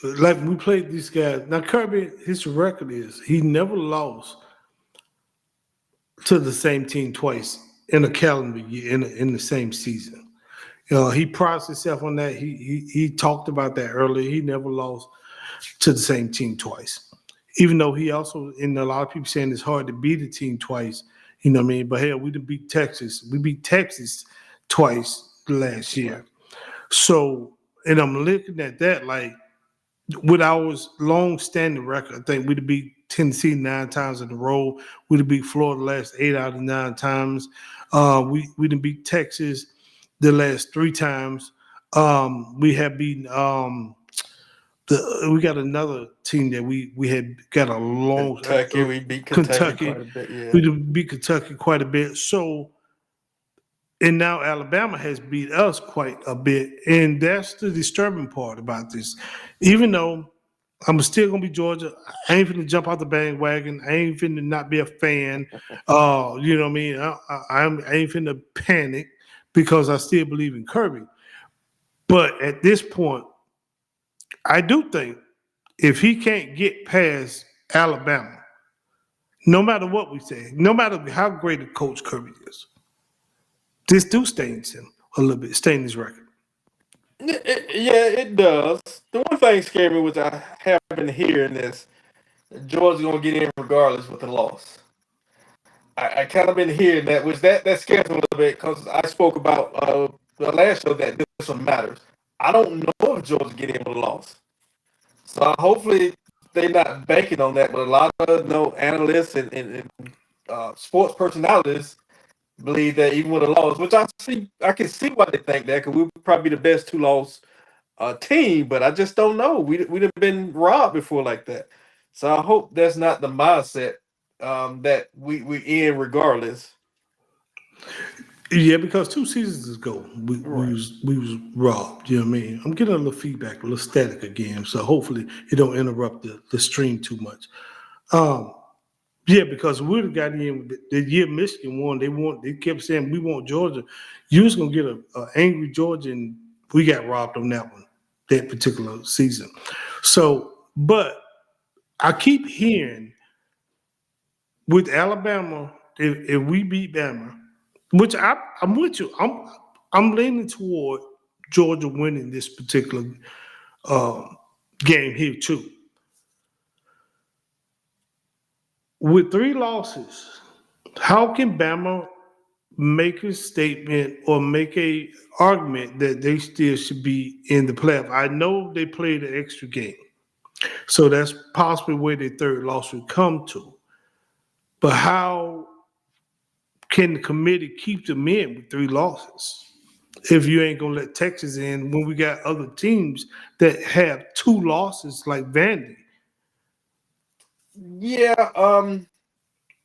like we played these guys. Now Kirby, his record is he never lost to the same team twice in a calendar year in the same season. He prided himself on that. He talked about that earlier. He never lost to the same team twice. Even though he also, and a lot of people saying it's hard to beat a team twice, you know what I mean? But hell, we did beat Texas. We beat Texas twice last year. So, and I'm looking at that like with our long-standing record, I think we'd have beat Tennessee 9 times in a row. We'd have beat Florida the last 8 out of 9 times. We didn't beat Texas the last 3 times. We have beaten we got another team that we had got a long Kentucky. We beat Kentucky Kentucky. quite a bit. Yeah. We beat Kentucky quite a bit. So, and now Alabama has beat us quite a bit, and that's the disturbing part about this. Even though I'm still gonna be Georgia, I ain't finna jump out the bandwagon. I ain't finna not be a fan. You know what I mean? I ain't finna panic because I still believe in Kirby. But at this point, I do think if he can't get past Alabama, no matter what we say, no matter how great a coach Kirby is, this do stains him a little bit, stain his record. Yeah, it does. The one thing scared me, which I have been hearing, is that Georgia's gonna get in regardless with the loss. I kind of been hearing that, which that scares me a little bit because I spoke about the last show that this one matters. I don't know if Georgia get in with a loss, so hopefully they're not banking on that. But a lot of analysts and sports personalities believe that even with a loss, which I can see why they think that because we're probably the best two-loss team, but I just don't know. We'd have been robbed before like that, so I hope that's not the mindset that we in regardless. Yeah, because 2 seasons ago Right. we was robbed. You know what I mean? I'm getting a little feedback, a little static again, so hopefully it don't interrupt the stream too much. Um, yeah, because we would have got in the year Michigan won. They kept saying we want Georgia. You was gonna get a angry Georgia, and we got robbed on that one, that particular season. So, but I keep hearing with Alabama, if we beat Bama, which I'm with you, I'm leaning toward Georgia winning this particular um, game here too. With 3 losses, how can Bama make a statement or make a argument that they still should be in the playoff? I know they played an extra game, so that's possibly where their third loss would come to. But how can the committee keep them in with 3 losses if you ain't gonna let Texas in when we got other teams that have 2 losses like Vandy? Yeah,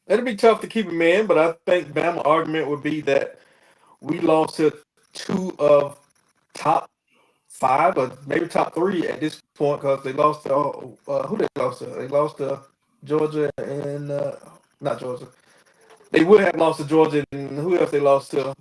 it'll be tough to keep him in, but I think Bama argument would be that we lost to two of top five or maybe top three at this point because they lost to who they lost to? They lost to Georgia and not Georgia. They would have lost to Georgia and who else they lost to?